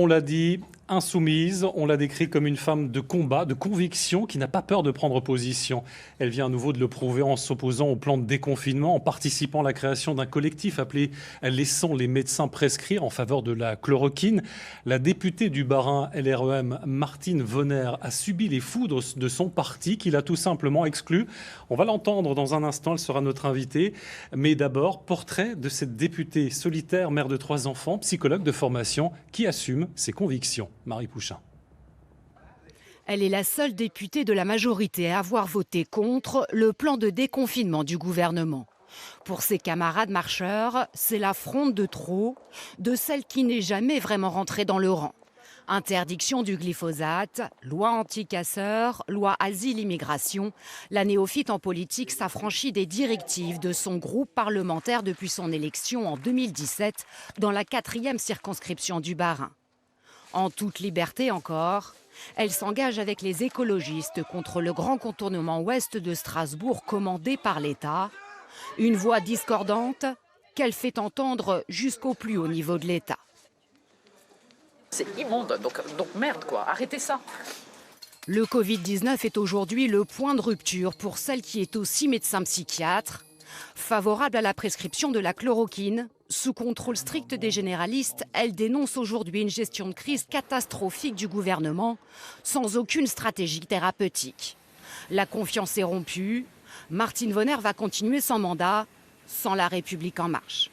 On l'a dit, insoumise, on l'a décrit comme une femme de combat, de conviction, qui n'a pas peur de prendre position. Elle vient à nouveau de le prouver en s'opposant au plan de déconfinement, en participant à la création d'un collectif appelé « Laissons les médecins prescrire » en faveur de la chloroquine. La députée du Bas-Rhin LREM, Martine Vonner, a subi les foudres de son parti, qui l'a tout simplement exclue. On va l'entendre dans un instant, elle sera notre invitée. Mais d'abord, portrait de cette députée solitaire, mère de 3 enfants, psychologue de formation, qui assume ses convictions. Marie Pouchin. Elle est la seule députée de la majorité à avoir voté contre le plan de déconfinement du gouvernement. Pour ses camarades marcheurs, c'est la fronde de trop, de celle qui n'est jamais vraiment rentrée dans le rang. Interdiction du glyphosate, loi anti-casseurs, loi asile-immigration, la néophyte en politique s'affranchit des directives de son groupe parlementaire depuis son élection en 2017 dans la 4e circonscription du Bas-Rhin. En toute liberté encore, elle s'engage avec les écologistes contre le grand contournement ouest de Strasbourg commandé par l'État. Une voix discordante qu'elle fait entendre jusqu'au plus haut niveau de l'État. C'est immonde, donc merde quoi, arrêtez ça. Le Covid-19 est aujourd'hui le point de rupture pour celle qui est aussi médecin psychiatre. Favorable à la prescription de la chloroquine, sous contrôle strict des généralistes, elle dénonce aujourd'hui une gestion de crise catastrophique du gouvernement, sans aucune stratégie thérapeutique. La confiance est rompue. Martine Vonner va continuer son mandat sans La République en marche.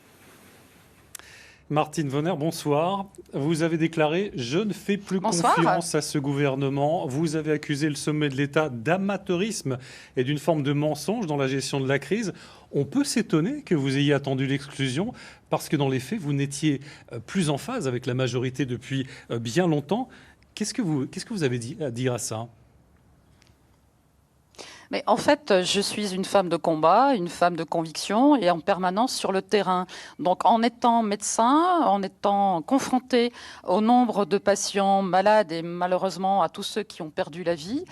Martine Vonner, bonsoir. Vous avez déclaré « Je ne fais plus Bonsoir. confiance à ce gouvernement ». Vous avez accusé le sommet de l'État d'amateurisme et d'une forme de mensonge dans la gestion de la crise. On peut s'étonner que vous ayez attendu l'exclusion parce que dans les faits, vous n'étiez plus en phase avec la majorité depuis bien longtemps. Qu'est-ce que vous avez à dire à ça ? Mais en fait, je suis une femme de combat, une femme de conviction et en permanence sur le terrain. Donc en étant médecin, en étant confrontée au nombre de patients malades et malheureusement à tous ceux qui ont perdu la vie,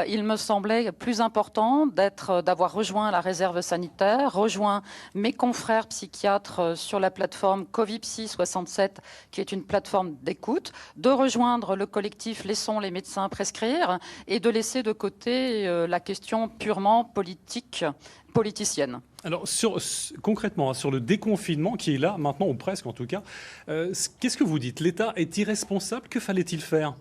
il me semblait plus important d'avoir rejoint la réserve sanitaire, rejoint mes confrères psychiatres sur la plateforme Covipsy 67, qui est une plateforme d'écoute, de rejoindre le collectif Laissons les médecins prescrire et de laisser de côté la question purement politicienne. Alors, concrètement, sur le déconfinement qui est là, maintenant, ou presque en tout cas, qu'est-ce que vous dites ? L'État est irresponsable, que fallait-il faire ?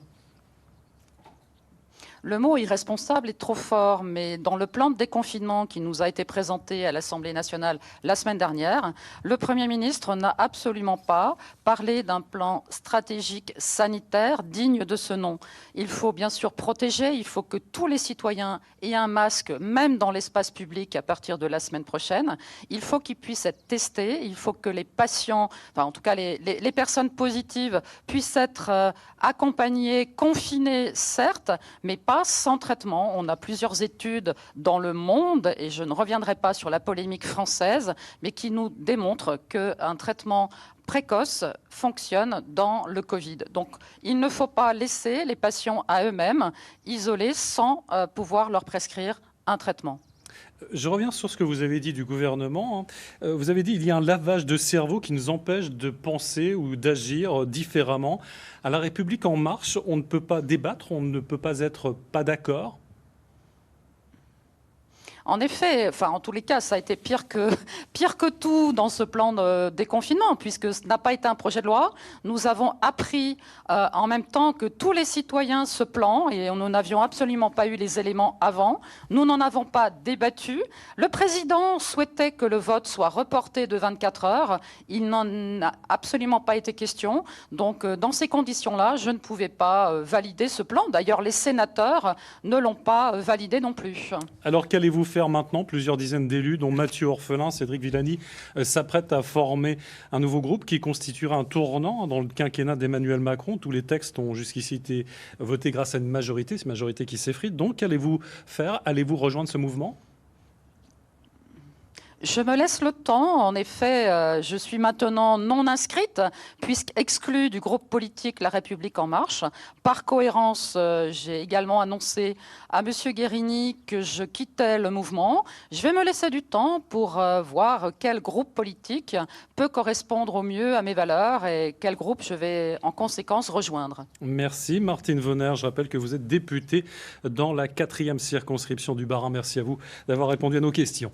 Le mot irresponsable est trop fort, mais dans le plan de déconfinement qui nous a été présenté à l'Assemblée nationale la semaine dernière, le Premier ministre n'a absolument pas parlé d'un plan stratégique sanitaire digne de ce nom. Il faut bien sûr protéger, il faut que tous les citoyens aient un masque, même dans l'espace public à partir de la semaine prochaine. Il faut qu'ils puissent être testés, il faut que les patients, enfin en tout cas les personnes positives puissent être accompagnées, confinées certes, mais pas sans traitement. On a plusieurs études dans le monde, et je ne reviendrai pas sur la polémique française, mais qui nous démontrent qu'un traitement précoce fonctionne dans le Covid. Donc il ne faut pas laisser les patients à eux-mêmes, isolés, sans pouvoir leur prescrire un traitement. Je reviens sur ce que vous avez dit du gouvernement. Vous avez dit qu'il y a un lavage de cerveau qui nous empêche de penser ou d'agir différemment. À La République en marche, on ne peut pas débattre, on ne peut pas être pas d'accord. En effet, enfin, en tous les cas, ça a été pire que tout dans ce plan de déconfinement, puisque ce n'a pas été un projet de loi. Nous avons appris en même temps que tous les citoyens ce plan, et nous n'avions absolument pas eu les éléments avant. Nous n'en avons pas débattu. Le président souhaitait que le vote soit reporté de 24 heures. Il n'en a absolument pas été question. Donc, dans ces conditions-là, je ne pouvais pas valider ce plan. D'ailleurs, les sénateurs ne l'ont pas validé non plus. Alors, qu'allez-vous faire maintenant? Plusieurs dizaines d'élus, dont Mathieu Orphelin, Cédric Villani, s'apprêtent à former un nouveau groupe qui constituera un tournant dans le quinquennat d'Emmanuel Macron. Tous les textes ont jusqu'ici été votés grâce à une majorité, cette majorité qui s'effrite. Donc, qu'allez-vous faire? Allez-vous rejoindre ce mouvement? Je me laisse le temps. En effet, je suis maintenant non inscrite, puisqu'exclue du groupe politique La République En Marche. Par cohérence, j'ai également annoncé à M. Guérini que je quittais le mouvement. Je vais me laisser du temps pour voir quel groupe politique peut correspondre au mieux à mes valeurs et quel groupe je vais en conséquence rejoindre. Merci Martine Vonner. Je rappelle que vous êtes députée dans la 4e circonscription du Bas-Rhin. Merci à vous d'avoir répondu à nos questions.